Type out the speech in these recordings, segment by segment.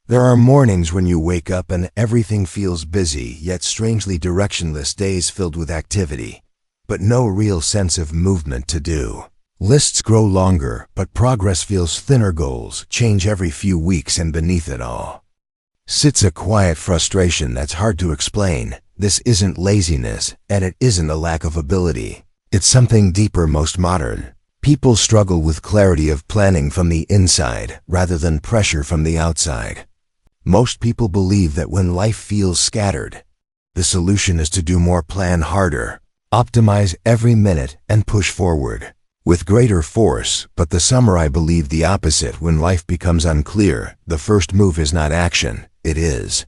There are mornings when you wake up and everything feels busy, yet strangely directionless, days filled with activity, but no real sense of movement to do. Lists grow longer, but progress feels thinner. Goals change every few weeks, and beneath it all sits a quiet frustration that's hard to explain. This isn't laziness, and it isn't a lack of ability. It's something deeper. Most modern people struggle with clarity of planning from the inside rather than pressure from the outside. Most people believe that when life feels scattered, the solution is to do more, plan harder, optimize every minute, and push forward with greater force. But the samurai believe the opposite. When life becomes unclear, the first move is not action, it is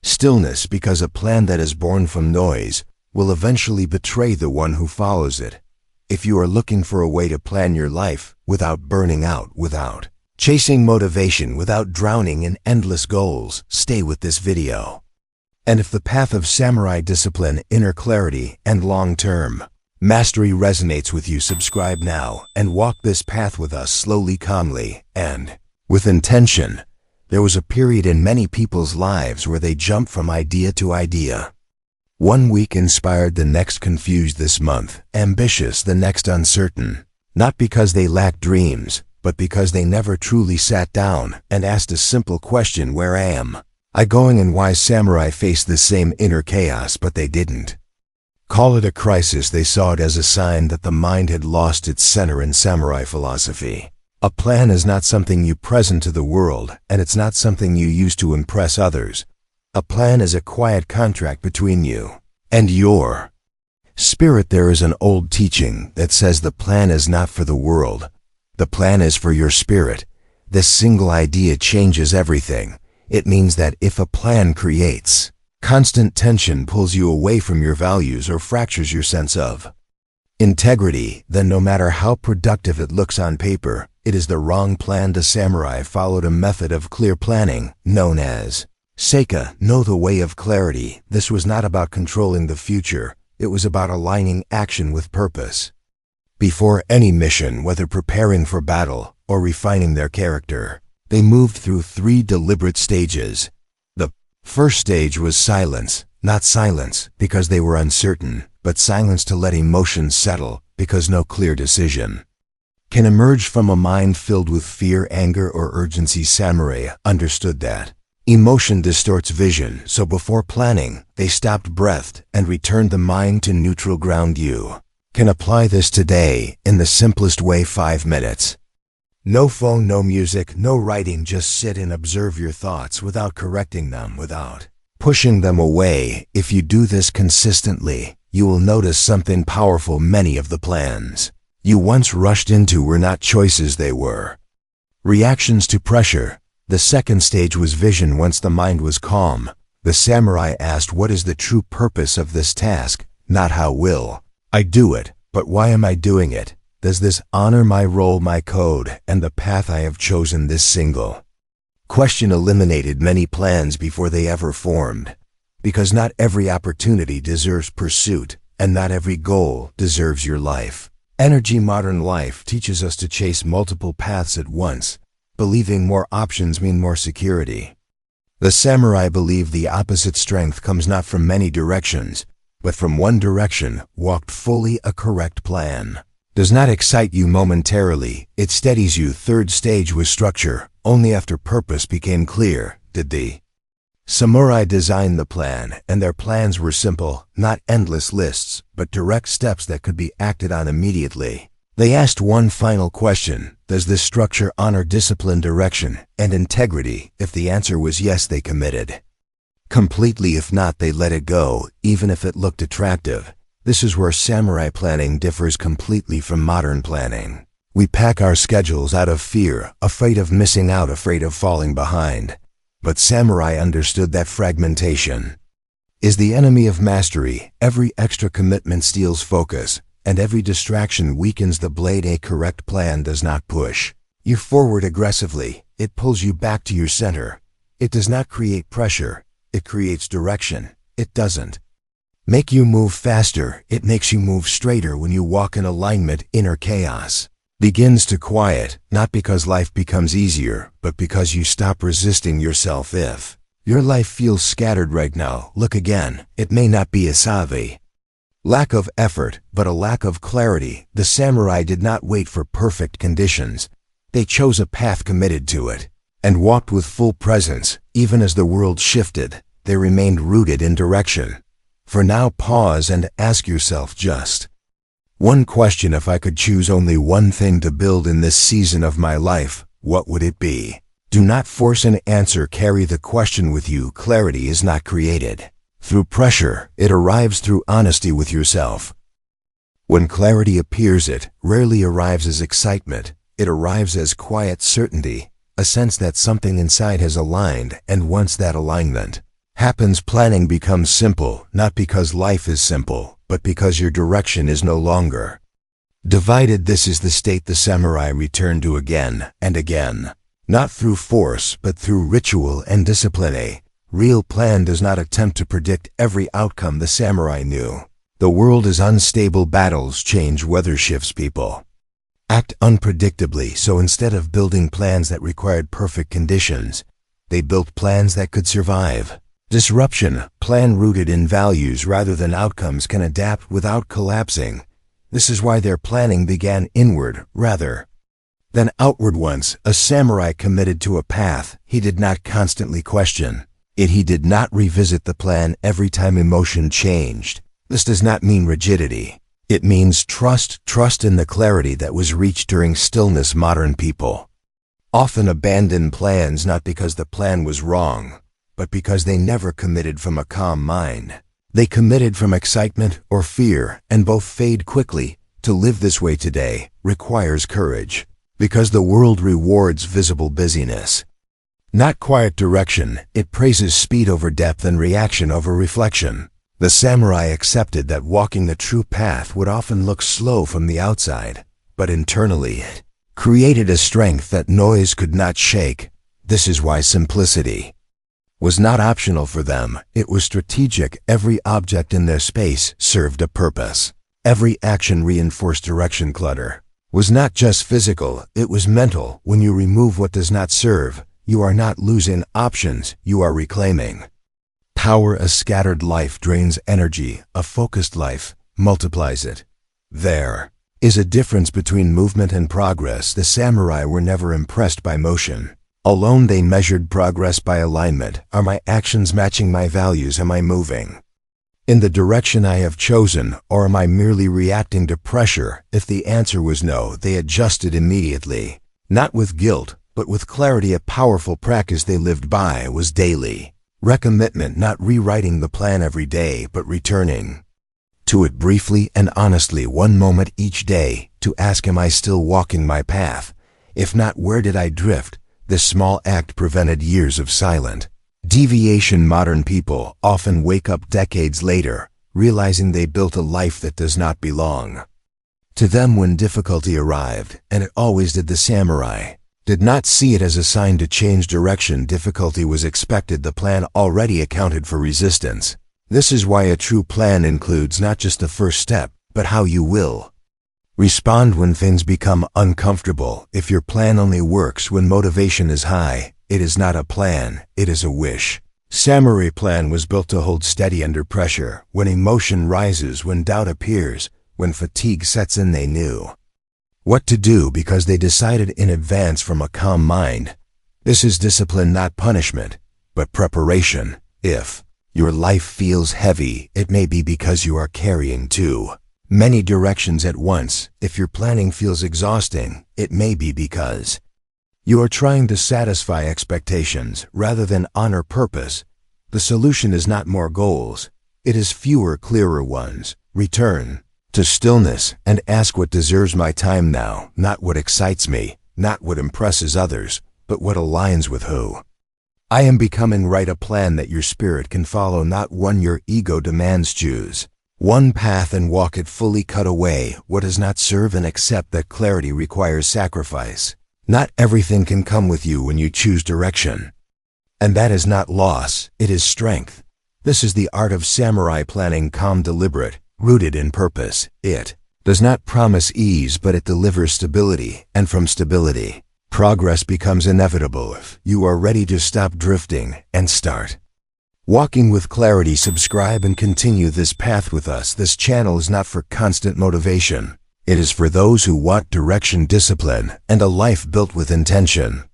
stillness, because a plan that is born from noise will eventually betray the one who follows it. If you are looking for a way to plan your life without burning out, without chasing motivation, without drowning in endless goals, stay with this video. And if the path of samurai discipline, inner clarity, and long-term mastery resonates with you, subscribe now and walk this path with us slowly, calmly, and with intention. There was a period in many people's lives where they jumped from idea to idea. One week inspired, the next confused, this month ambitious, the next uncertain. Not because they lacked dreams, but because they never truly sat down and asked a simple question: where am I going? And why? Samurai faced the same inner chaos, but they didn't call it a crisis. They saw it as a sign that the mind had lost its center. In samurai philosophy, a plan is not something you present to the world, and it's not something you use to impress others. A plan is a quiet contract between you and your spirit. There is an old teaching that says the plan is not for the world. The plan is for your spirit. This single idea changes everything. It means that if a plan creates constant tension, pulls you away from your values, or fractures your sense of integrity, then no matter how productive it looks on paper, it is the wrong plan. The samurai followed a method of clear planning known as Seika, know the way of clarity. This was not about controlling the future. It was about aligning action with purpose. Before any mission, whether preparing for battle or refining their character, they moved through 3 deliberate stages. The first stage was silence, not silence because they were uncertain, but silence to let emotions settle, because no clear decision can emerge from a mind filled with fear, anger, or urgency. Samurai understood that emotion distorts vision, so before planning, they stopped, breathed, and returned the mind to neutral ground. You can apply this today in the simplest way: 5 minutes. No phone, no music, no writing, just sit and observe your thoughts without correcting them, without pushing them away. If you do this consistently, you will notice something powerful. Many of the plans you once rushed into were not choices, they were reactions to pressure. The second stage was vision. Once the mind was calm, the samurai asked, what is the true purpose of this task? Not how will I do it, but why am I doing it? Does this honor my role, my code, and the path I have chosen? This single question eliminated many plans before they ever formed, because not every opportunity deserves pursuit, and not every goal deserves your life energy. Modern life teaches us to chase multiple paths at once, believing more options mean more security. The samurai believed the opposite. Strength comes not from many directions, but from one direction walked fully. A correct plan does not excite you momentarily, it steadies you. Third stage was structure. Only after purpose became clear did the samurai design the plan, and their plans were simple, not endless lists, but direct steps that could be acted on immediately. They asked one final question: does this structure honor discipline, direction, and integrity? If the answer was yes, they committed completely. If not, they let it go, even if it looked attractive. This is where samurai planning differs completely from modern planning. We pack our schedules out of fear, afraid of missing out, afraid of falling behind. But samurai understood that fragmentation is the enemy of mastery. Every extra commitment steals focus, and every distraction weakens the blade. A correct plan does not push you forward aggressively, it pulls you back to your center. It does not create pressure, it creates direction. It doesn't make you move faster, it makes you move straighter. When you walk in alignment, inner chaos begins to quiet, not because life becomes easier, but because you stop resisting yourself. If your life feels scattered right now, look again. It may not be a lack of effort, but a lack of clarity. The samurai did not wait for perfect conditions. They chose a path committed to it, and walked with full presence. Even as the world shifted, they remained rooted in direction. For now, pause and ask yourself just one question: if I could choose only one thing to build in this season of my life, what would it be? Do not force an answer. Carry the question with you. Clarity is not created through pressure. It arrives through honesty with yourself. When clarity appears, it rarely arrives as excitement. It arrives as quiet certainty, a sense that something inside has aligned, and once that alignment happens, planning becomes simple, not because life is simple, but because your direction is no longer divided. This is the state the samurai returned to again and again, not through force, but through ritual and discipline. A real plan does not attempt to predict every outcome. The samurai knew the world is unstable. Battles change, weather shifts, people act unpredictably. So instead of building plans that required perfect conditions, they built plans that could survive disruption. Plan rooted in values rather than outcomes can adapt without collapsing. This is why their planning began inward rather than outward. Once a samurai committed to a path, he did not constantly question it. He did not revisit the plan every time emotion changed. This does not mean rigidity. It means trust in the clarity that was reached during stillness. Modern people often abandon plans not because the plan was wrong, but because they never committed from a calm mind. They committed from excitement or fear, and both fade quickly. To live this way today requires courage, because the world rewards visible busyness, not quiet direction. It praises speed over depth and reaction over reflection. The samurai accepted that walking the true path would often look slow from the outside, but internally it created a strength that noise could not shake. This is why simplicity was not optional for them. It was strategic. Every object in their space served a purpose. Every action reinforced direction. Clutter was not just physical, it was mental. When you remove what does not serve, you are not losing options, you are reclaiming power. A scattered life drains energy. A focused life multiplies it. There is a difference between movement and progress. The samurai were never impressed by motion alone. They measured progress by alignment. Are my actions matching my values? Am I moving in the direction I have chosen, or am I merely reacting to pressure? If the answer was no, they adjusted immediately, not with guilt, but with clarity. A powerful practice they lived by was daily recommitment, not rewriting the plan every day, but returning to it briefly and honestly, one moment each day, to ask, am I still walking my path? If not, where did I drift? This small act prevented years of silent deviation. Modern people often wake up decades later, realizing they built a life that does not belong to them. When difficulty arrived, and it always did, the samurai did not see it as a sign to change direction. Difficulty was expected. The plan already accounted for resistance. This is why a true plan includes not just the first step, but how you will respond when things become uncomfortable. If your plan only works when motivation is high, it is not a plan, it is a wish. Samurai plan was built to hold steady under pressure. When emotion rises, when doubt appears, when fatigue sets in, they knew what to do because they decided in advance from a calm mind. This is discipline, not punishment, but preparation. If your life feels heavy, it may be because you are carrying too many directions at once. If your planning feels exhausting, it may be because you are trying to satisfy expectations rather than honor purpose. The solution is not more goals, it is fewer, clearer ones. Return to stillness and ask, what deserves my time now? Not what excites me, not what impresses others, but what aligns with who I am becoming. Write a plan that your spirit can follow, not one your ego demands. Choose one path and walk it fully. Cut away what does not serve and accept that clarity requires sacrifice. Not everything can come with you when you choose direction. And that is not loss, it is strength. This is the art of samurai planning, calm, deliberate, rooted in purpose. It does not promise ease, but it delivers stability, and from stability, progress becomes inevitable if you are ready to stop drifting and start walking with clarity. Subscribe and continue this path with us. This channel is not for constant motivation. It is for those who want direction, discipline, and a life built with intention.